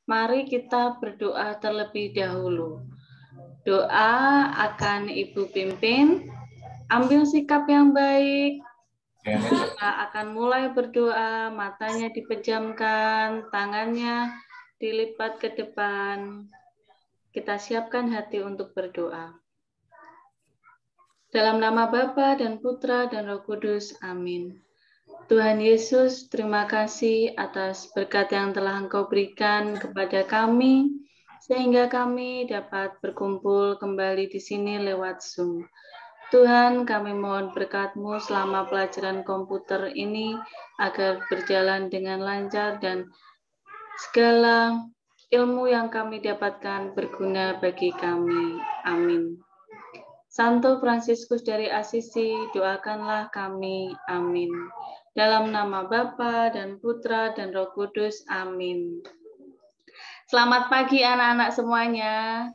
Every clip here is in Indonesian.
Mari kita berdoa terlebih dahulu. Doa akan Ibu pimpin. Ambil sikap yang baik. Kita akan mulai berdoa, matanya dipejamkan, tangannya dilipat ke depan. Kita siapkan hati untuk berdoa. Dalam nama Bapa dan Putra dan Roh Kudus. Amin. Tuhan Yesus, terima kasih atas berkat yang telah Engkau berikan kepada kami, sehingga kami dapat berkumpul kembali di sini lewat Zoom. Tuhan, kami mohon berkat-Mu selama pelajaran komputer ini, agar berjalan dengan lancar dan segala ilmu yang kami dapatkan berguna bagi kami. Amin. Santo Fransiskus dari Asisi, doakanlah kami. Amin. Dalam nama Bapa dan Putra dan Roh Kudus. Amin. Selamat pagi anak-anak semuanya.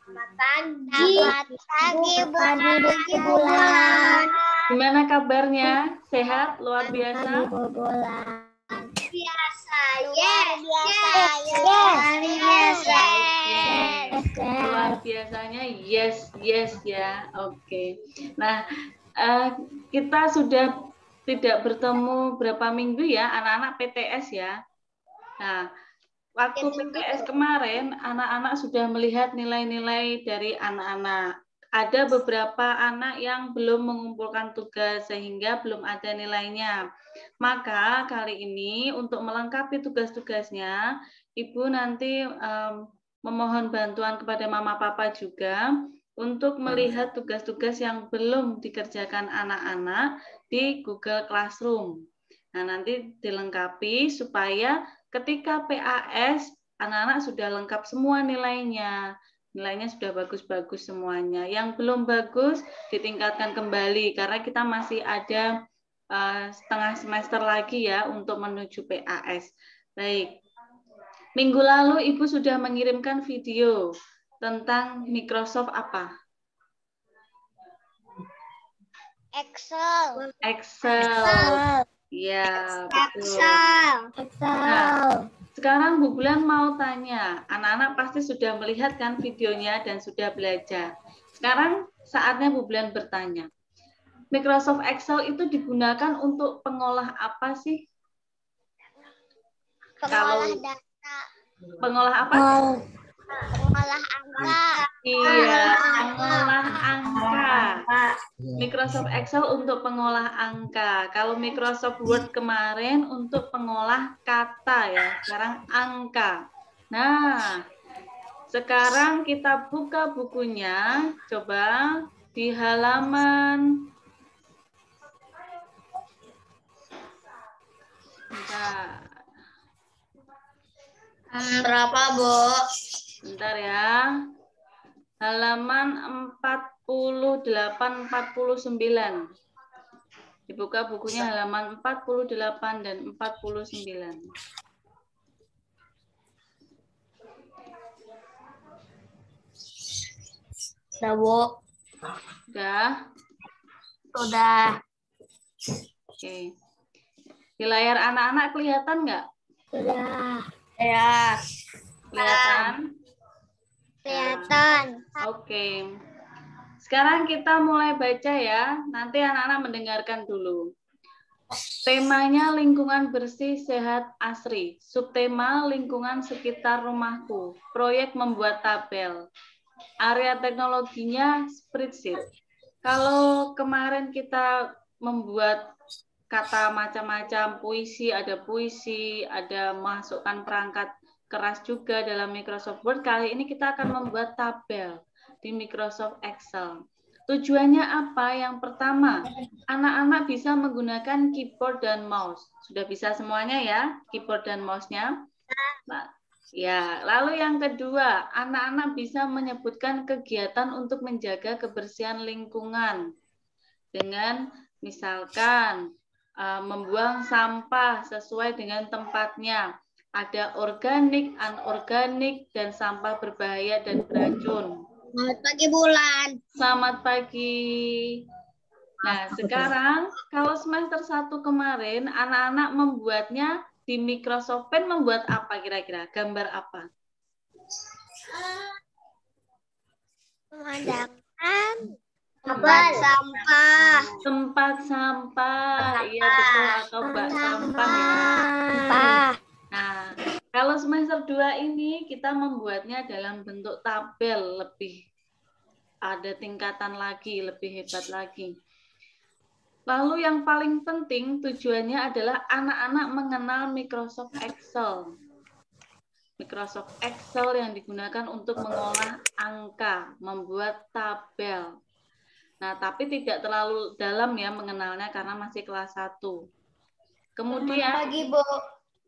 Selamat pagi, Bulan. Gimana kabarnya? Sehat? Luar biasa? Luar biasanya yes ya. Oke. Nah, kita sudah tidak bertemu berapa minggu ya, anak-anak PTS ya. Nah, waktu PTS kemarin, anak-anak sudah melihat nilai-nilai dari anak-anak. Ada beberapa anak yang belum mengumpulkan tugas sehingga belum ada nilainya. Maka kali ini untuk melengkapi tugas-tugasnya, Ibu nanti memohon bantuan kepada Mama Papa juga untuk melihat tugas-tugas yang belum dikerjakan anak-anak di Google Classroom. Nah, nanti dilengkapi supaya ketika PAS, anak-anak sudah lengkap semua nilainya. Nilainya sudah bagus-bagus semuanya. Yang belum bagus ditingkatkan kembali karena kita masih ada setengah semester lagi ya untuk menuju PAS. Baik. Minggu lalu Ibu sudah mengirimkan video tentang Microsoft apa? Excel. Ya, betul. Nah, sekarang Bu Bulan mau tanya, anak-anak pasti sudah melihat kan videonya dan sudah belajar. Sekarang saatnya Bu Bulan bertanya. Microsoft Excel itu digunakan untuk pengolah apa sih? Pengolah data. Pengolah apa? Pengolah angka. Iya, pengolah angka. Microsoft Excel untuk pengolah angka. Kalau Microsoft Word kemarin untuk pengolah kata ya. Sekarang angka. Nah, sekarang kita buka bukunya. Coba di halaman. Bentar. Berapa, Bu? Bentar ya. Halaman 48-49. Dibuka bukunya halaman 48 dan 49. Udah, Bu. Udah? Udah. Oke. Di layar anak-anak kelihatan nggak? Udah. Ya. Kelihatan? Kelihatan. Oke. Sekarang kita mulai baca ya. Nanti anak-anak mendengarkan dulu. Temanya lingkungan bersih, sehat, asri. Subtema lingkungan sekitar rumahku. Proyek membuat tabel. Area teknologinya spreadsheet. Kalau kemarin kita membuat kata macam-macam, puisi, ada masukkan perangkat keras juga dalam Microsoft Word. Kali ini kita akan membuat tabel di Microsoft Excel. Tujuannya apa? Yang pertama, anak-anak bisa menggunakan keyboard dan mouse. Sudah bisa semuanya ya, keyboard dan mouse-nya? Ya, lalu yang kedua, anak-anak bisa menyebutkan kegiatan untuk menjaga kebersihan lingkungan. Dengan misalkan membuang sampah sesuai dengan tempatnya. Ada organik, anorganik, dan sampah berbahaya dan beracun. Selamat pagi, Bulan. Selamat pagi. Nah, sekarang kalau semester 1 kemarin, anak-anak membuatnya di Microsoft Paint membuat apa kira-kira? Gambar apa? Memandangkan tempat sampah. Tempat sampah. Iya betul, atau bak sampah ya. Sampah. Nah, kalau semester 2 ini kita membuatnya dalam bentuk tabel, lebih ada tingkatan lagi, lebih hebat lagi. Lalu yang paling penting tujuannya adalah anak-anak mengenal Microsoft Excel. Microsoft Excel yang digunakan untuk mengolah angka, membuat tabel. Nah, tapi tidak terlalu dalam ya mengenalnya karena masih kelas 1. Kemudian, Selamat pagi, Bu.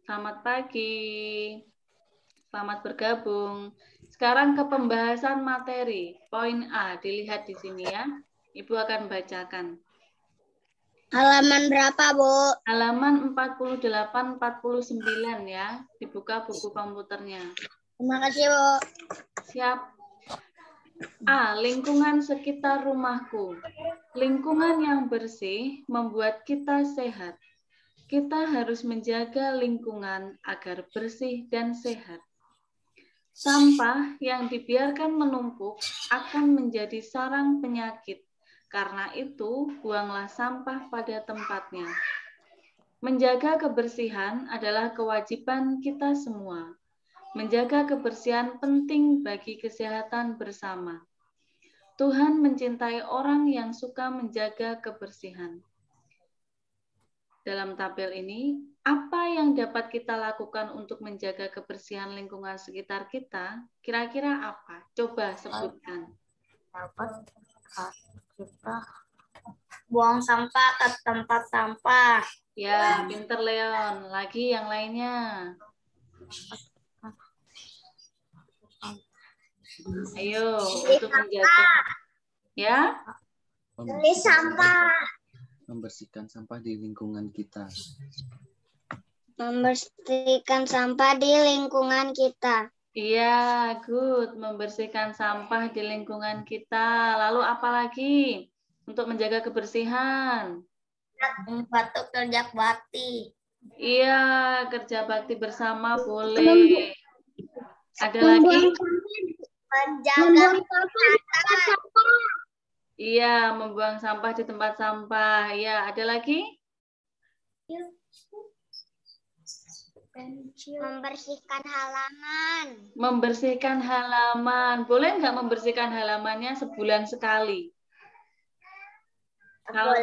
Selamat pagi. Selamat bergabung. Sekarang ke pembahasan materi. Poin A, dilihat di sini ya. Ibu akan bacakan. Halaman berapa, Bu? Halaman 48-49 ya. Dibuka buku komputernya. Terima kasih, Bu. Siap. A. Lingkungan sekitar rumahku. Lingkungan yang bersih membuat kita sehat. Kita harus menjaga lingkungan agar bersih dan sehat. Sampah yang dibiarkan menumpuk akan menjadi sarang penyakit. Karena itu, buanglah sampah pada tempatnya. Menjaga kebersihan adalah kewajiban kita semua. Menjaga kebersihan penting bagi kesehatan bersama. Tuhan mencintai orang yang suka menjaga kebersihan. Dalam tabel ini, apa yang dapat kita lakukan untuk menjaga kebersihan lingkungan sekitar kita? Kira-kira apa? Coba sebutkan. Dapat kita buang sampah ke tempat sampah. Ya, pinter Leon. Lagi yang lainnya. Ayo, untuk menjaga. Ya? Tulis sampah. Membersihkan sampah di lingkungan kita. Membersihkan sampah di lingkungan kita. Iya, good. Membersihkan sampah di lingkungan kita. Lalu apa lagi untuk menjaga kebersihan? Membantu kerja bakti. Iya, kerja bakti bersama boleh. Ada lagi? Menjaga sampah. Iya, membuang sampah di tempat sampah. Iya, ada lagi? Membersihkan halaman. Membersihkan halaman. Boleh nggak membersihkan halamannya sebulan sekali? Kalau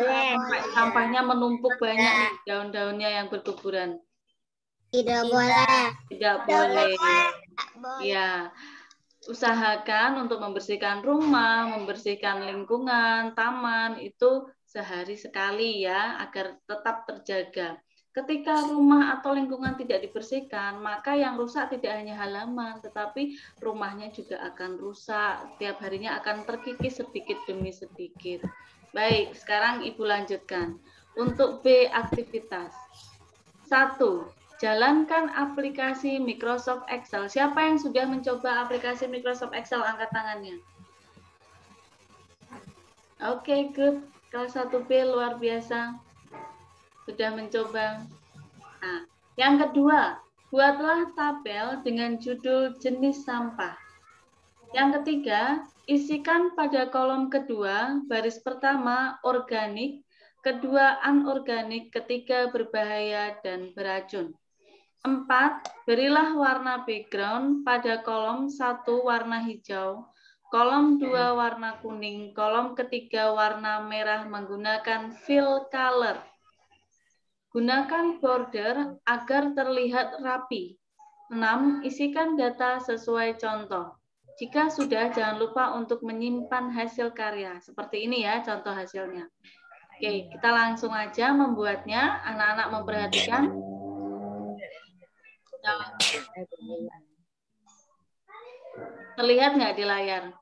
sampahnya menumpuk banyak nih, daun-daunnya yang berguguran. Tidak boleh. Tidak boleh. Ya, usahakan untuk membersihkan rumah, membersihkan lingkungan, taman, itu sehari sekali ya, agar tetap terjaga. Ketika rumah atau lingkungan tidak dibersihkan, maka yang rusak tidak hanya halaman, tetapi rumahnya juga akan rusak. Tiap harinya akan terkikis sedikit demi sedikit. Baik, sekarang Ibu lanjutkan. Untuk B, aktivitas. 1. Jalankan aplikasi Microsoft Excel. Siapa yang sudah mencoba aplikasi Microsoft Excel? Angkat tangannya. Oke, good. Kelas 1B luar biasa. Sudah mencoba. Nah, yang kedua, buatlah tabel dengan judul jenis sampah. Yang ketiga, isikan pada kolom kedua, baris pertama organik, kedua anorganik, ketiga berbahaya dan beracun. 4. Berilah warna background pada kolom 1 warna hijau, kolom 2 warna kuning, kolom ketiga warna merah menggunakan fill color. Gunakan border agar terlihat rapi. 6. Isikan data sesuai contoh. Jika sudah, jangan lupa untuk menyimpan hasil karya. Seperti ini ya contoh hasilnya. Oke, kita langsung aja membuatnya. Anak-anak memperhatikan. Terlihat nggak di layar?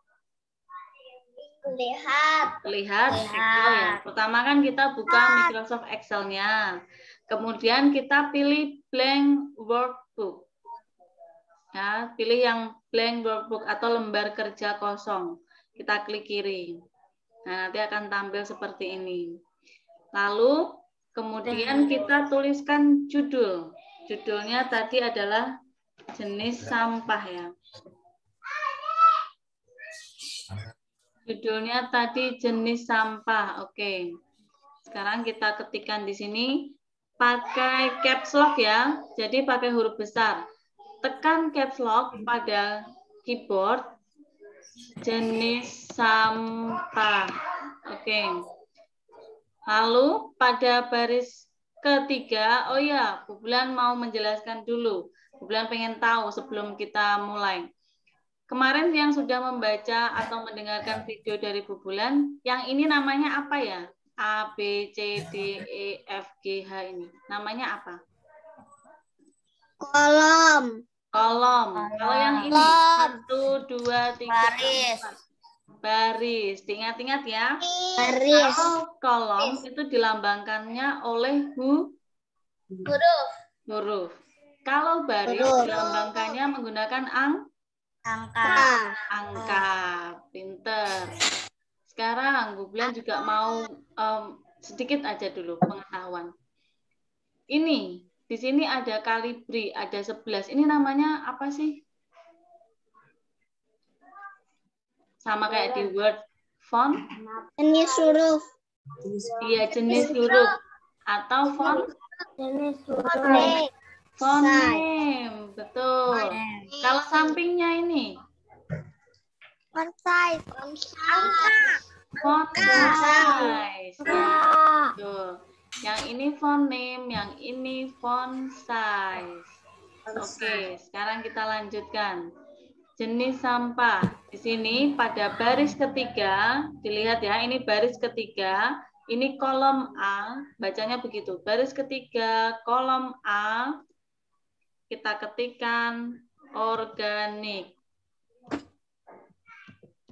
Terlihat Excel ya. Pertama kan kita buka Microsoft Excel-nya. Kemudian kita pilih blank workbook. Ya, pilih yang blank workbook atau lembar kerja kosong. Kita klik kiri. Nah, nanti akan tampil seperti ini. Lalu kemudian kita tuliskan judul. Judulnya tadi adalah jenis sampah ya. Judulnya tadi jenis sampah. Oke. Sekarang kita ketikkan di sini pakai caps lock ya. Jadi pakai huruf besar. Tekan caps lock pada keyboard jenis sampah. Oke. Lalu pada baris ketiga, oh ya, Bu Bulan mau menjelaskan dulu. Bu Bulan pengen tahu sebelum kita mulai. Kemarin yang sudah membaca atau mendengarkan video dari Bu Bulan, yang ini namanya apa ya? A, B, C, D, E, F, G, H ini. Namanya apa? Kolom. Kolom. Kalau yang ini, 1, 2, 3, Baris. 4. Baris. Diingat-ingat ya. Baris. Kalau kolom itu dilambangkannya oleh huruf. Kalau baris Huruf. dilambangkannya menggunakan angka. Pinter. Sekarang Bu Bulan juga mau sedikit aja dulu pengetahuan. Ini di sini ada kalibri, ada 11. Ini namanya apa sih? Sama kayak di Word, font? Jenis huruf. Iya, jenis huruf atau font? Jenis huruf. Font name, betul. Kalau sampingnya ini? Font size. Font size. Tuh. Yang ini font name, yang ini font size. Oke, sekarang kita lanjutkan. Jenis sampah. Di sini pada baris ketiga, dilihat ya, ini baris ketiga, ini kolom A, bacanya begitu. Baris ketiga, kolom A, kita ketikkan organik.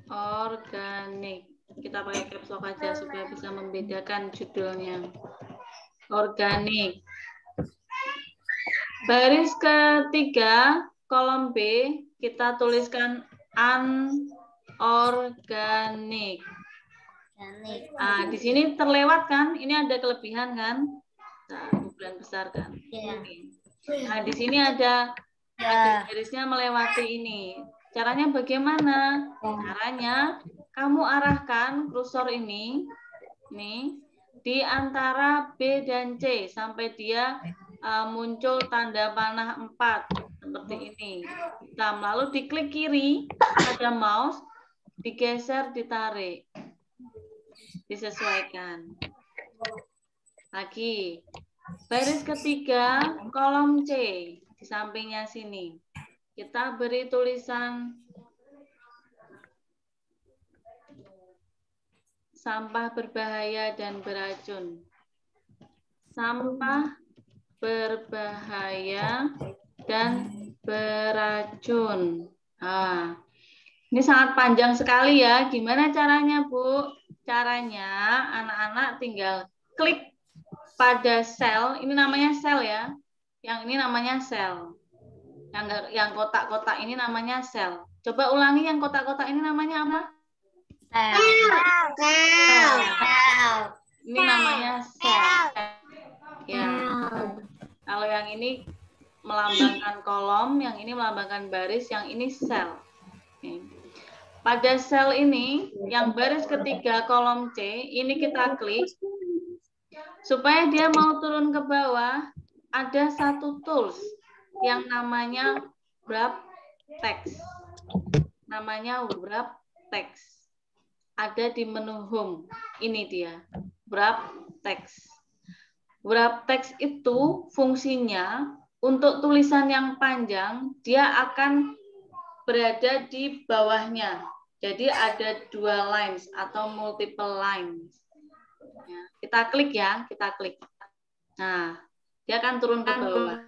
Organik. Kita pakai caps lock aja supaya bisa membedakan judulnya. Organik. Baris ketiga, kolom B, kita tuliskan anorganik. Nah, di sini terlewat kan? Ini ada kelebihan kan? Nah, bulan besar kan? Nah, di sini ada garisnya melewati ini. Caranya bagaimana? Caranya kamu arahkan kursor ini di antara B dan C sampai dia muncul tanda panah 4 seperti ini. Lalu diklik kiri pada mouse, digeser, ditarik, disesuaikan. Lagi baris ketiga kolom C di sampingnya sini. Kita beri tulisan sampah berbahaya dan beracun. Sampah berbahaya dan beracun. Nah, ini sangat panjang sekali ya. Gimana caranya, Bu? Caranya anak-anak tinggal klik pada sel. Ini namanya sel ya. Yang ini namanya sel. Yang kotak-kotak ini namanya sel. Coba ulangi yang kotak-kotak ini namanya apa? Sel. Ini namanya sel. Ya. Kalau yang ini melambangkan kolom, yang ini melambangkan baris, yang ini sel. Oke. Pada sel ini, yang baris ketiga kolom C, ini kita klik. Supaya dia mau turun ke bawah, ada satu tools yang namanya wrap text. Namanya wrap text. Ada di menu home. Ini dia, wrap text. Wrap text itu fungsinya untuk tulisan yang panjang, dia akan berada di bawahnya. Jadi ada 2 lines atau multiple lines. Ya, kita klik ya, kita klik. Nah, dia akan turun ke bawah.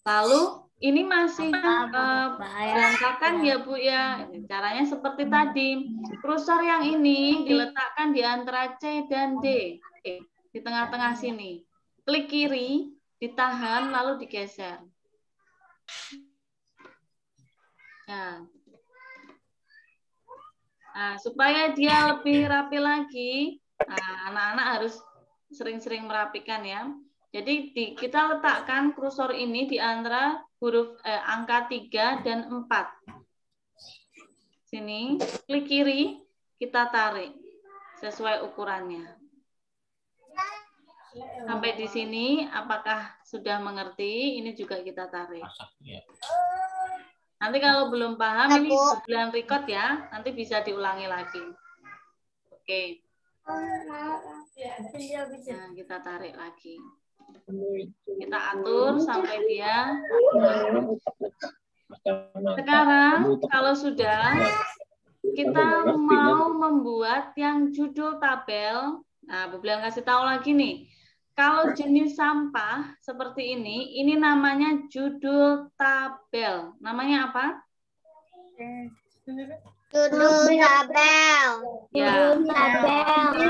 Lalu ini masih berantakan ya Bu ya. Caranya seperti tadi. Kursor yang ini diletakkan di antara C dan D. Di tengah-tengah sini. Klik kiri, ditahan, lalu digeser. Nah, supaya dia lebih rapi lagi, anak-anak harus sering-sering merapikan ya. Jadi kita letakkan kursor ini di antara huruf angka 3 dan 4. Sini, klik kiri, kita tarik sesuai ukurannya. Sampai di sini, apakah sudah mengerti? Ini juga kita tarik. Nanti kalau belum paham, ini bulan record ya. Nanti bisa diulangi lagi. Oke. Nah, kita tarik lagi. Kita atur sampai dia. Sekarang, kalau sudah, kita mau membuat yang judul tabel. Nah, Bu Bilan kasih tahu lagi nih. Kalau jenis sampah seperti ini namanya judul tabel. Namanya apa? Judul tabel. Ya. Tabel.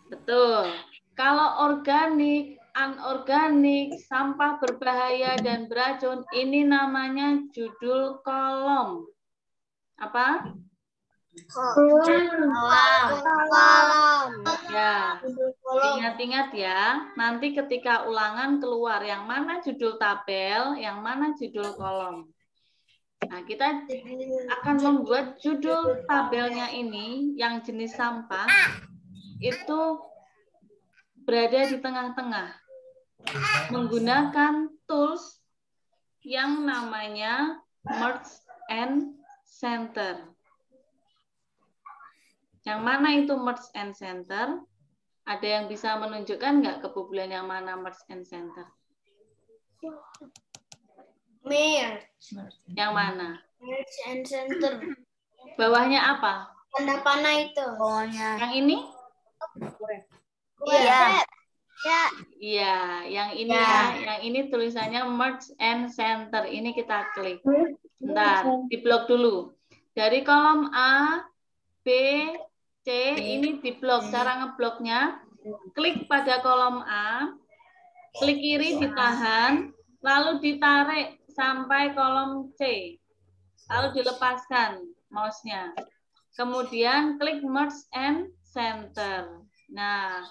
Betul. Kalau organik, anorganik, sampah berbahaya dan beracun, ini namanya judul kolom. Apa? Kolom. Ya, ingat-ingat ya, nanti ketika ulangan keluar yang mana judul tabel, yang mana judul kolom. Nah, kita akan membuat judul tabelnya ini yang jenis sampah itu berada di tengah-tengah menggunakan tools yang namanya merge and center. Yang mana itu merge and center? Ada yang bisa menunjukkan nggak ke Bu Bulan yang mana merge and center? Yang mana? Merge and center. Bawahnya apa? Tanda panah itu. Yang ini? Iya. Ya. Iya, yang ini ya. Yang ini tulisannya merge and center. Ini kita klik. Bentar, di blok dulu. Dari kolom A, B, C, ini di blok. Cara ngebloknya, klik pada kolom A, klik kiri ditahan, lalu ditarik sampai kolom C. Lalu dilepaskan mouse-nya. Kemudian klik merge and center. Nah,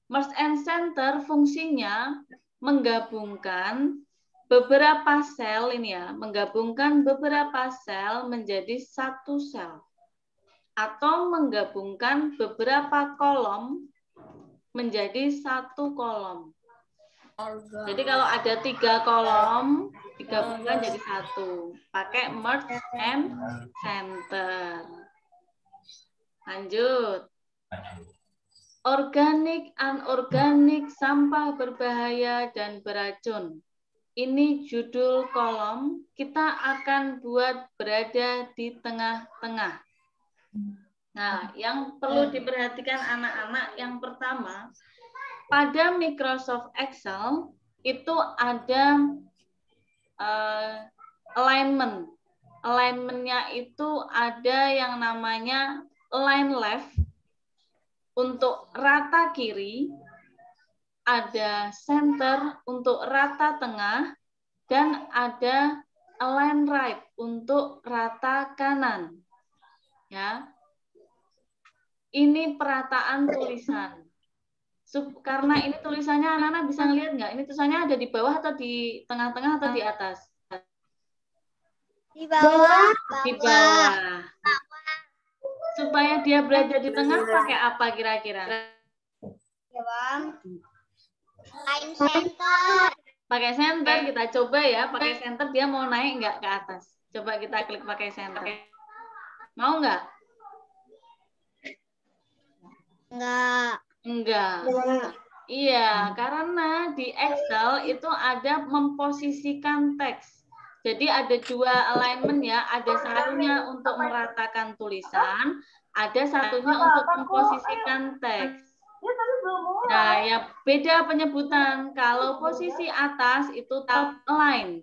merge and center fungsinya menggabungkan beberapa sel ini ya, menggabungkan beberapa sel menjadi satu sel. Atau menggabungkan beberapa kolom menjadi satu kolom. Jadi kalau ada 3 kolom, digabungkan jadi satu. Pakai merge and center. Lanjut. Organik, anorganik, sampah berbahaya, dan beracun. Ini judul kolom. Kita akan buat berada di tengah-tengah. Nah, yang perlu diperhatikan anak-anak yang pertama, pada Microsoft Excel itu ada alignment. Alignment-nya itu ada yang namanya line left untuk rata kiri, ada center untuk rata tengah, dan ada align right untuk rata kanan. Ya. Ini perataan tulisan. Karena ini tulisannya anak-anak bisa ngelihat nggak? Ini tulisannya ada di bawah atau di tengah-tengah atau di atas? Di bawah. Di bawah. Supaya dia berada di tengah pakai apa kira-kira? Line center. Pakai center, kita coba ya. Pakai center dia mau naik nggak ke atas? Coba kita klik pakai center. Mau nggak? Enggak. Iya, karena di Excel itu ada memposisikan teks. Jadi ada 2 alignment ya, ada satunya untuk meratakan tulisan, ada satunya untuk memposisikan teks. Nah, ya beda penyebutan. Kalau posisi atas itu top align.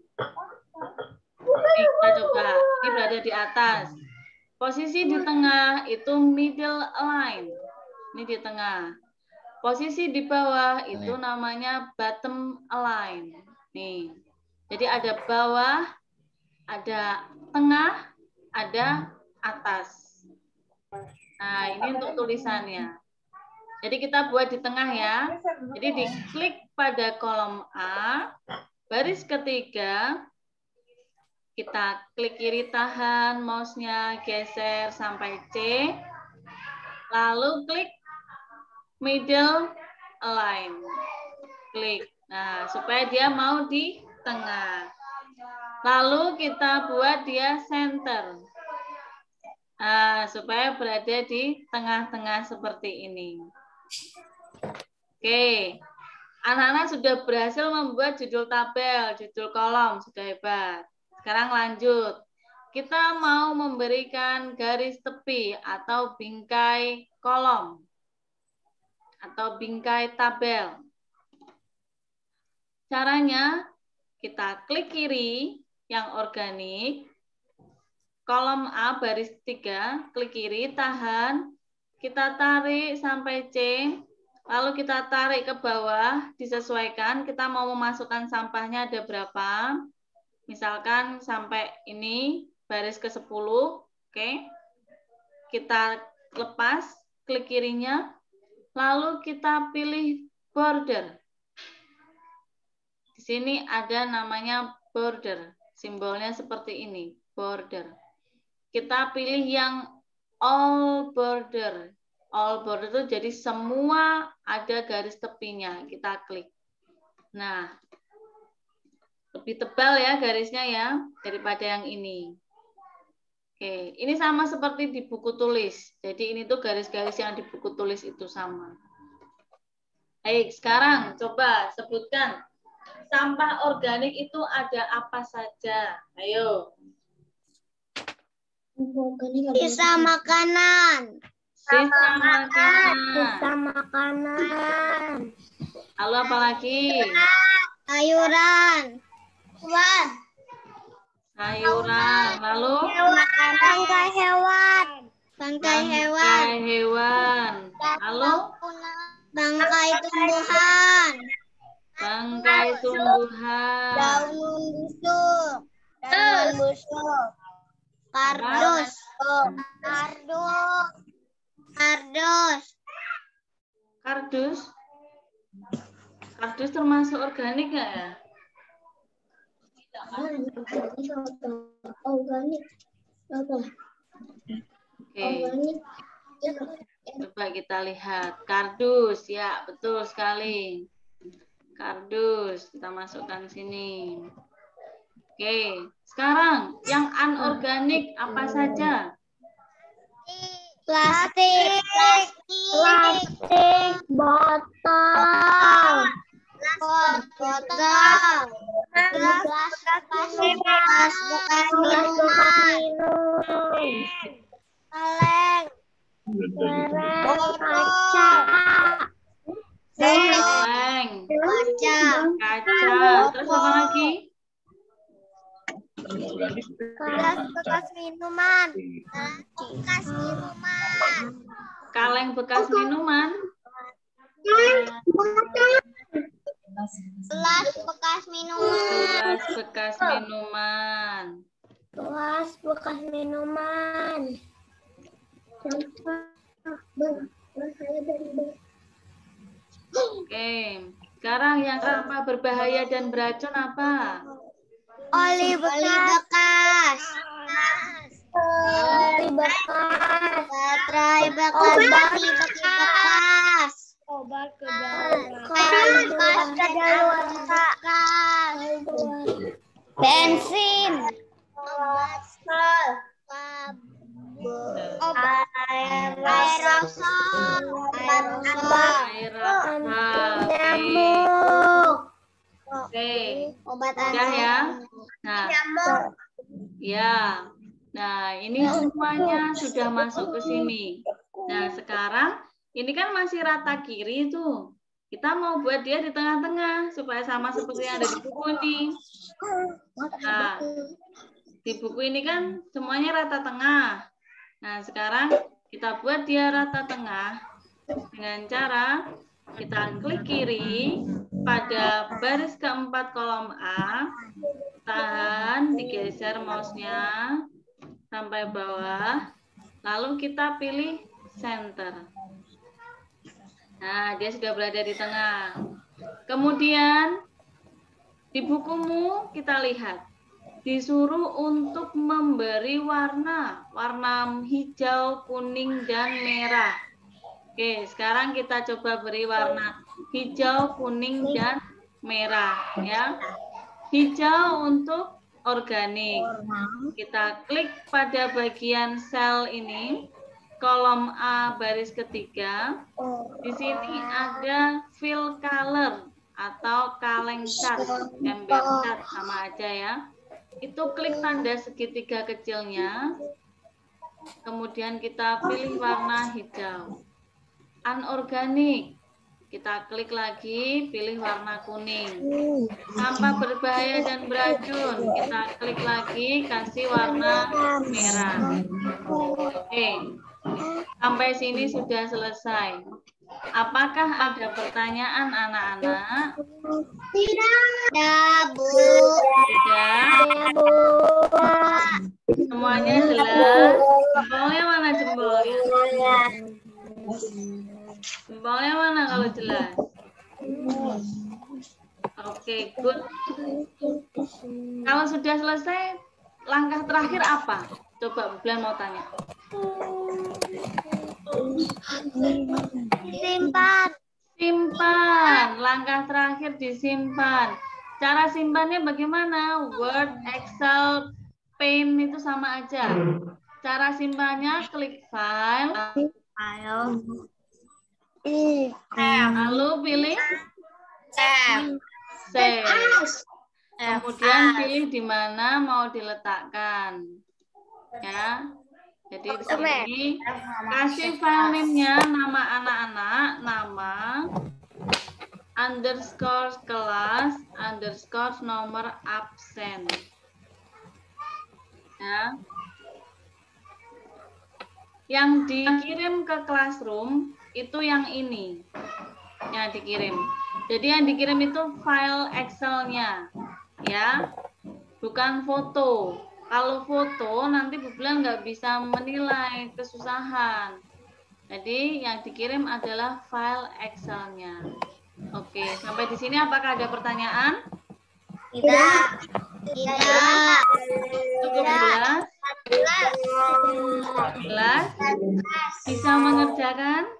Nih, kita coba, ini berada di atas. Posisi di tengah itu middle align. Ini di tengah. Posisi di bawah itu namanya bottom align. Nih. Jadi ada bawah, ada tengah, ada atas. Nah, ini untuk tulisannya. Jadi kita buat di tengah ya. Jadi diklik pada kolom A, baris ketiga, kita klik kiri tahan mouse-nya, geser sampai C, lalu klik middle align. Klik. Nah, supaya dia mau di tengah. Lalu kita buat dia center. Nah, supaya berada di tengah-tengah seperti ini. Oke. Anak-anak sudah berhasil membuat judul tabel, judul kolom. Sudah hebat. Sekarang lanjut. Kita mau memberikan garis tepi atau bingkai kolom. Atau bingkai tabel. Caranya, kita klik kiri yang organik. Kolom A baris 3, klik kiri, tahan. Kita tarik sampai C. Lalu kita tarik ke bawah, disesuaikan. Kita mau memasukkan sampahnya ada berapa. Misalkan sampai ini, baris ke-10. Oke. Kita lepas, klik kirinya. Lalu kita pilih border. Di sini ada namanya border. Simbolnya seperti ini, border. Kita pilih yang all border. All border itu jadi semua ada garis tepinya. Kita klik. Nah, lebih tebal ya garisnya ya daripada yang ini. Oke, ini sama seperti di buku tulis. Jadi ini tuh garis-garis yang di buku tulis itu sama. Baik, sekarang coba sebutkan sampah organik itu ada apa saja? Ayo. Sisa makanan. Sisa makanan. Sisa makanan. Lalu apa lagi? Sayuran. Sayuran. Lalu Bangkai hewan. Bangkai hewan. bangkai hewan. Lalu Bangkai tumbuhan. bangkai tumbuhan. Daun busuk. Daun busuk. Kardus. Kardus. Kardus. Kardus. Kardus termasuk organik nggak ya? Organik. Apa? Oke. Coba kita lihat. Kardus, ya betul sekali. Kardus, kita masukkan sini. Oke, sekarang yang anorganik apa saja? Plastik. Plastik. Botol. Botol. Gelas bekas minum. Kaleng. Kaca. Kaleng, Kaca. kaca, terus apa lagi? Gelas bekas minuman. Bekas minuman. Kaleng bekas minuman. Gelas bekas minuman. Gelas bekas minuman. Gelas bekas minuman. Oke, sekarang yang sampah berbahaya dan beracun apa? Oli bekas. Oli bekas. Baterai bekas. Oli bekas. Obat bekas. Bensin. Obat aerosol. Oke, Obat udah ya. Nah, ya. Nah, ini semuanya sudah masuk ke sini. Nah, sekarang ini kan masih rata kiri tuh. Kita mau buat dia di tengah-tengah supaya sama seperti yang ada di buku ini. Nah, di buku ini kan semuanya rata tengah. Nah, sekarang kita buat dia rata tengah dengan cara kita klik kiri pada baris keempat kolom A, tahan, digeser mouse-nya sampai bawah, lalu kita pilih center. Nah, dia sudah berada di tengah. Kemudian di bukumu kita lihat disuruh untuk memberi warna hijau, kuning, dan merah. Oke, sekarang kita coba beri warna hijau, kuning, dan merah ya. Hijau untuk organik. Kita klik pada bagian sel ini, kolom A baris ketiga. Di sini ada fill color atau kaleng cat, ember cat sama aja ya. Itu klik tanda segitiga kecilnya, kemudian kita pilih warna hijau. Anorganik, kita klik lagi, pilih warna kuning. Sampah berbahaya dan beracun, kita klik lagi, kasih warna merah. Oke, sampai sini sudah selesai. Apakah ada pertanyaan anak-anak? Tidak, Bu. Tidak. Semuanya jelas? Jempolnya mana jempolnya? Jempolnya mana kalau jelas? Oke, good. Kalau sudah selesai, langkah terakhir apa? Coba Bu Blan mau tanya. Simpan. Simpan. Langkah terakhir disimpan. Cara simpannya bagaimana? Word, Excel, Paint itu sama aja. Cara simpannya klik file. Lalu pilih save. Kemudian pilih di mana mau diletakkan. Ya. Jadi di sini kasih file name-nya nama anak-anak, nama underscore kelas underscore nomor absen. Ya. Yang dikirim ke classroom itu yang ini. Yang dikirim. Jadi yang dikirim itu file Excel-nya. Ya. Bukan foto. Kalau foto nanti Bu Blan nggak bisa menilai, kesusahan. Jadi yang dikirim adalah file Excel-nya. Oke, sampai di sini apakah ada pertanyaan? Tidak. Tidak. Cukup jelas? Jelas? Bisa mengerjakan?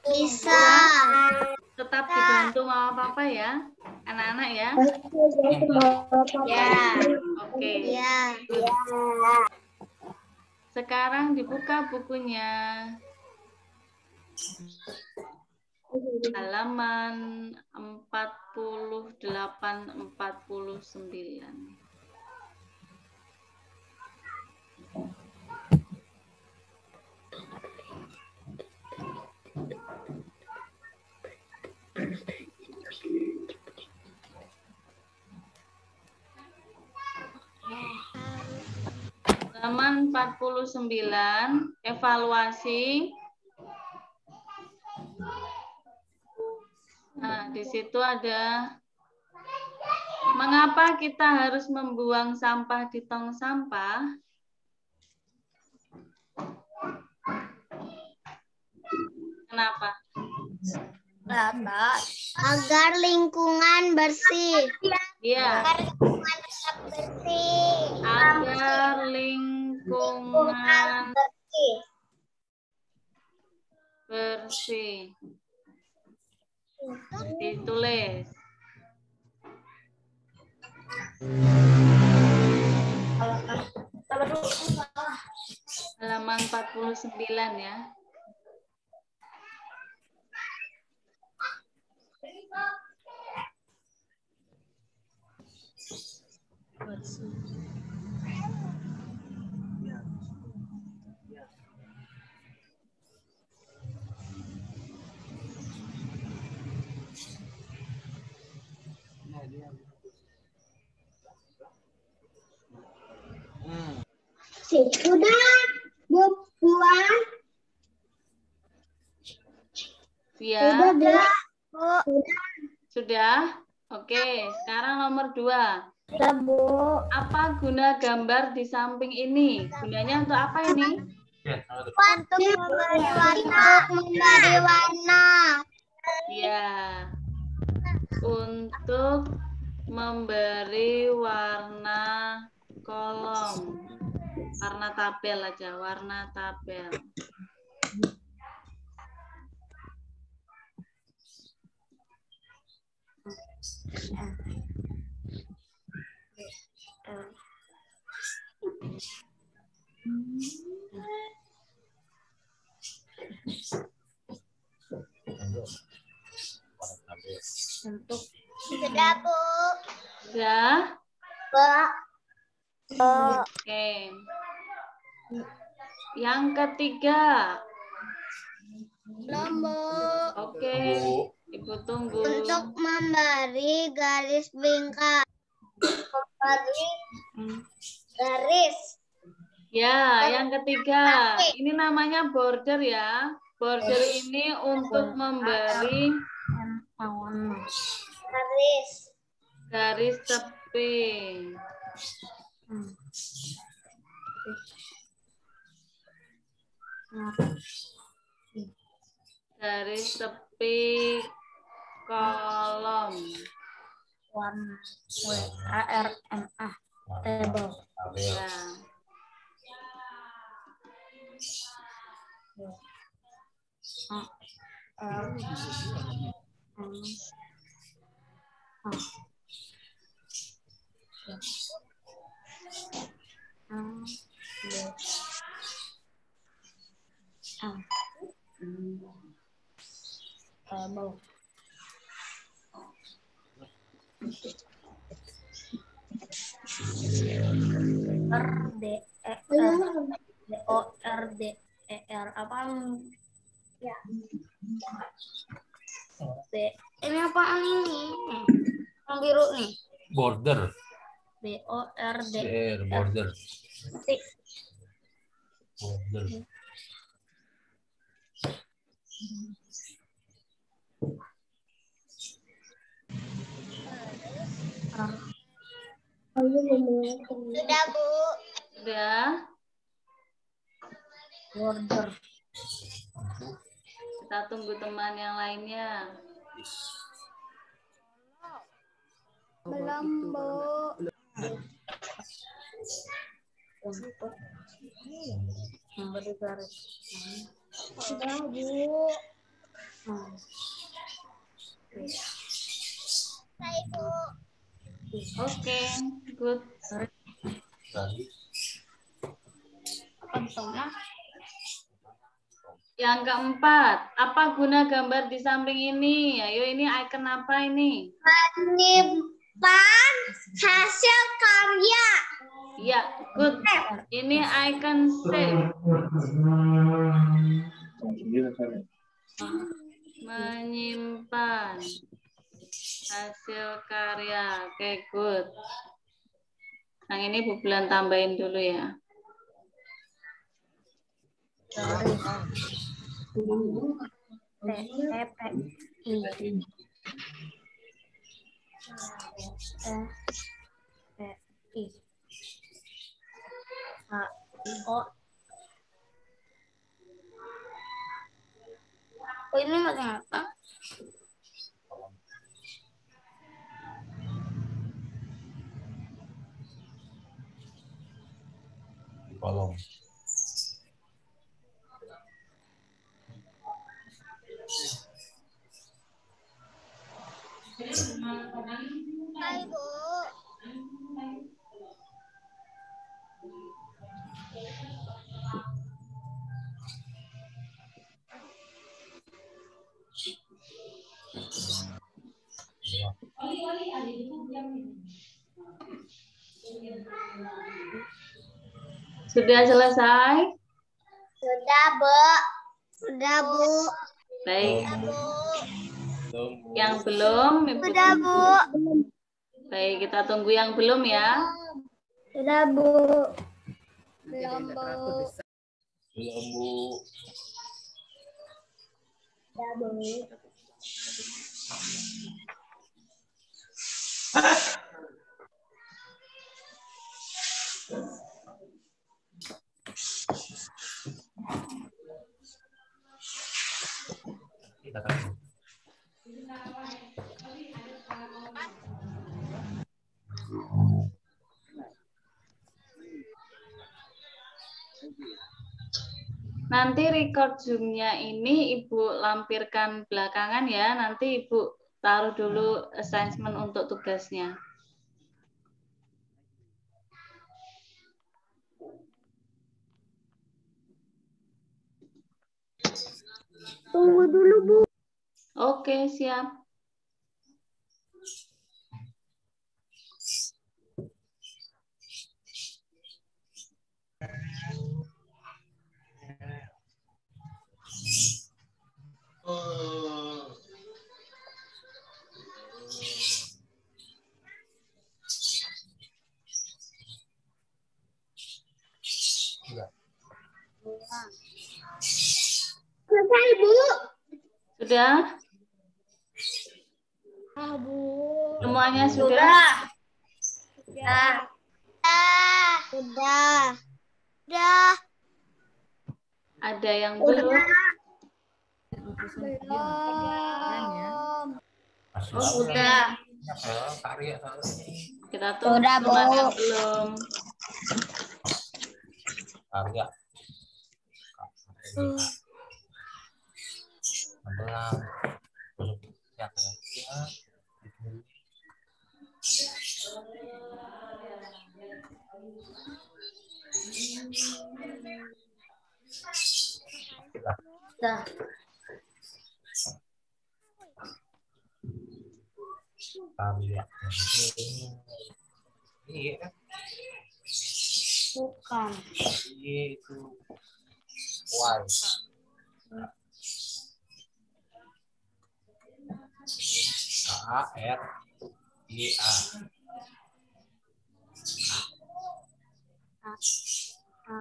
Bisa. Tetap dibantu mama papa ya, anak-anak ya. Ya. Oke. Ya. Sekarang dibuka bukunya. Halaman 48-49. Halaman 49, evaluasi. Nah, di situ ada mengapa kita harus membuang sampah di tong sampah? Kenapa? Agar lingkungan bersih. Iya. Agar lingkungan tetap bersih. Agar lingkungan bersih. Ditulis. Halaman 49 ya. Sudah, buang. Ya. Sudah. Sudah? Oke, sekarang nomor 2. Sudah, Bu. Apa guna gambar di samping ini? Gunanya untuk apa ini? Untuk memberi warna. Ya. Untuk memberi warna kolom. Warna tabel aja, warna tabel. Untuk sudah, Bu. Ya. Oke. Yang ketiga. Belum, Bu. Oke. Ibu tunggu. Untuk memberi garis bingkai. Memberi garis. Ya, yang ketiga. Ini namanya border ya. Border ini untuk memberi garis tepi. Garis tepi kolom. Warna WARNA table. Ya. BORDER apaan? Ya. Ini apaan ini? Yang biru nih. Border. BORDER. Border. Tik. Border. Sudah, Bu. Sudah. Border. Kita tunggu teman yang lainnya. Belum, Bu. Untuk memberi garis. Sudah, Bu. Hai, Bu. Oke, good. Yang keempat, apa guna gambar di samping ini? Ayo, ini icon apa ini? Menyimpan hasil karya. Ya, good. Ini icon save. Menyimpan hasil karya. Oke, good. Yang ini Bu Bulan tambahin dulu ya. Oh, ini masih apa? Kolom. Hai, Bu. Sudah selesai? Sudah, Bu. Sudah, Bu. Baik. Bu. Yang belum, Ibu Sudah, Bu. Baik, kita tunggu yang belum ya. Sudah, Bu. Belum, Bu. Belum, Bu. Sudah, Bu. kita kan. Nanti record Zoom-nya ini Ibu lampirkan belakangan ya. Nanti Ibu taruh dulu assignment untuk tugasnya. Tunggu dulu, Bu. Oke, siap. Selesai, Bu. Sudah? Bu. Semuanya sudah? Sudah. Sudah. Ada yang belum? Masih Oh, lama. sudah. Karya Kita tunggu Sudah, Bu. ada yang belum. karya. Belang. Ya, Sudah. karya. Iya kan? Bukan. Iya itu. Why? K-A-R-I-A.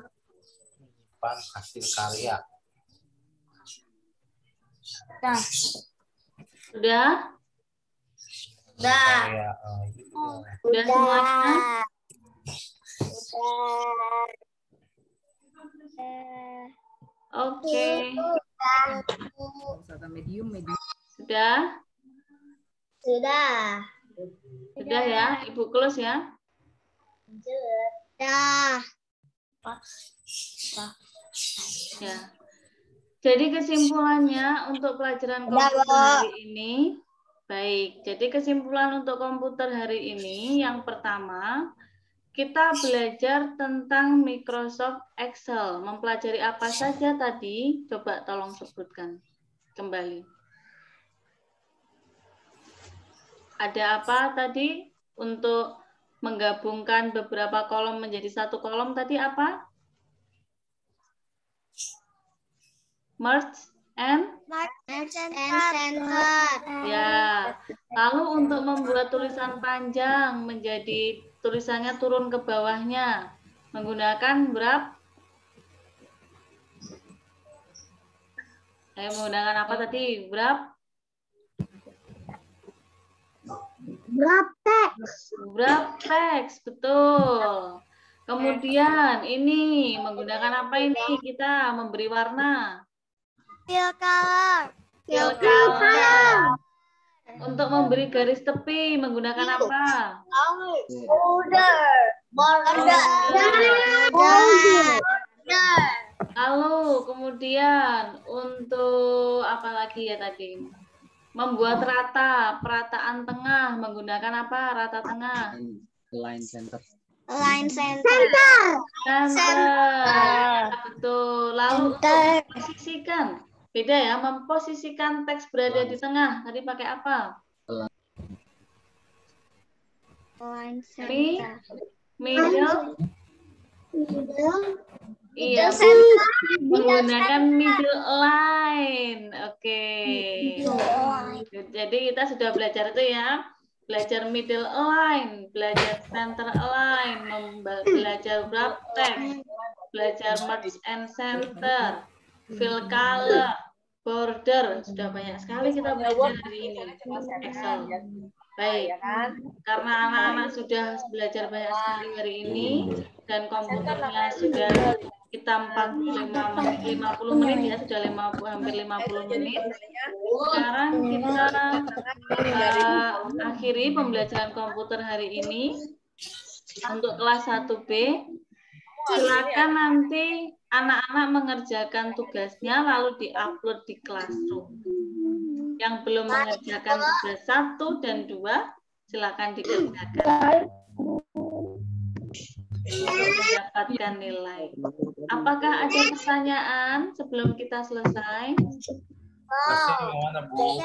Menyimpan hasil karya. Sudah. Sudah? Sudah. Karya, gitu. Sudah semuanya? Oke. Sudah? Sudah. Sudah ya? Ibu close ya? Sudah. Ya. Jadi kesimpulannya untuk pelajaran Udah, komputer Bu. hari ini, baik. Jadi kesimpulan untuk komputer hari ini, yang pertama, kita belajar tentang Microsoft Excel. Mempelajari apa saja tadi? Coba tolong sebutkan kembali. Ada apa tadi? Untuk menggabungkan beberapa kolom menjadi satu kolom tadi apa? Merge and Center. ya. Lalu untuk membuat tulisan panjang menjadi tulisannya turun ke bawahnya menggunakan berapa? Menggunakan apa tadi? Berapa? Graphics, betul. Kemudian ini menggunakan apa ini? Kita memberi warna. Fill color. Fill color. Untuk memberi garis tepi menggunakan apa? Border. Lalu kemudian untuk apa lagi ya tadi? Membuat rata, perataan tengah menggunakan apa? Rata tengah. Line center. Line center. Center. Betul. Lalu untuk memposisikan. Beda ya, memposisikan teks berada di tengah. Tadi pakai apa? Line Ini center. middle. Iya, Middle center. menggunakan middle line. Oke. Jadi kita sudah belajar itu ya. Belajar middle align, belajar center align, belajar wrap text, belajar merge and center, fill color, border. Sudah banyak sekali kita belajar hari ini Excel. Baik, karena anak-anak sudah belajar banyak sekali hari ini dan komputernya sudah kita 50 menit ya, sudah hampir 50 menit. Sekarang kita akhiri pembelajaran komputer hari ini untuk kelas 1B. Silakan nanti anak-anak mengerjakan tugasnya lalu diupload di Classroom. Yang belum mengerjakan tugas 1 dan 2, silakan dikerjakan untuk mendapatkan nilai. Apakah ada pertanyaan sebelum kita selesai? Masih yang mana, Bu?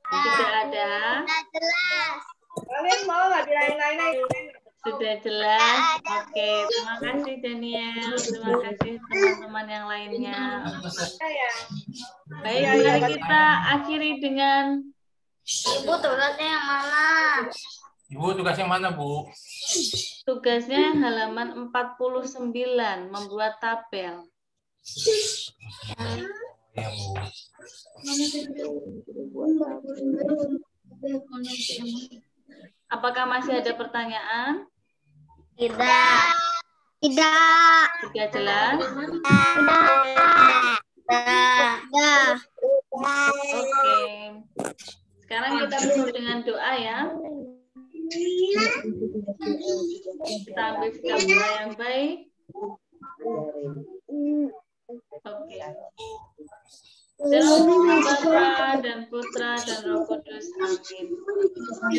Tidak ada. Kalian mau nggak dilain-lain? Sudah jelas. Oke, terima kasih Daniel. Terima kasih teman-teman yang lainnya. Baik, mari kita akhiri dengan Ibu tugasnya yang mana? Ibu tugasnya mana, Bu? tugasnya halaman 49, membuat tabel. Ya, Bu. Apakah masih ada pertanyaan? Tidak. Tidak. Sudah jelas? Tidak. Oke. Sekarang kita tutup dengan doa ya. Kita ambil sikap doa yang baik. Oke. Dalam nama Bapa dan Putra dan Roh Kudus. Amin.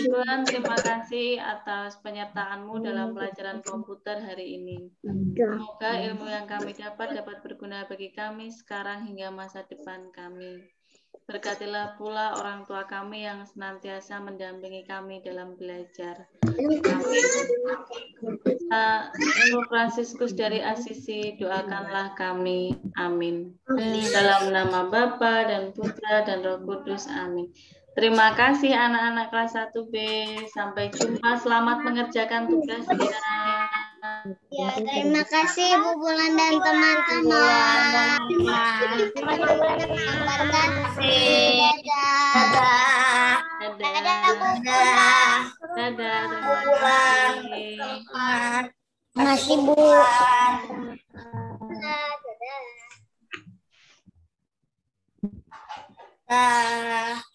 Tuhan, terima kasih atas penyertaan-Mu dalam pelajaran komputer hari ini. Semoga ilmu yang kami dapat berguna bagi kami sekarang hingga masa depan kami. Berkatilah pula orang tua kami yang senantiasa mendampingi kami dalam belajar. Amin. Fransiskus dari Asisi, doakanlah kami. Amin. Dalam nama Bapa dan Putra dan Roh Kudus. Amin. Terima kasih anak-anak kelas 1B. Sampai jumpa. Selamat mengerjakan tugasnya. Ya, terima kasih Bu Bulan dan teman-teman. Terima kasih. Dadah. Dadah. Dadah. Terima kasih. Terima kasih Bu. Dadah.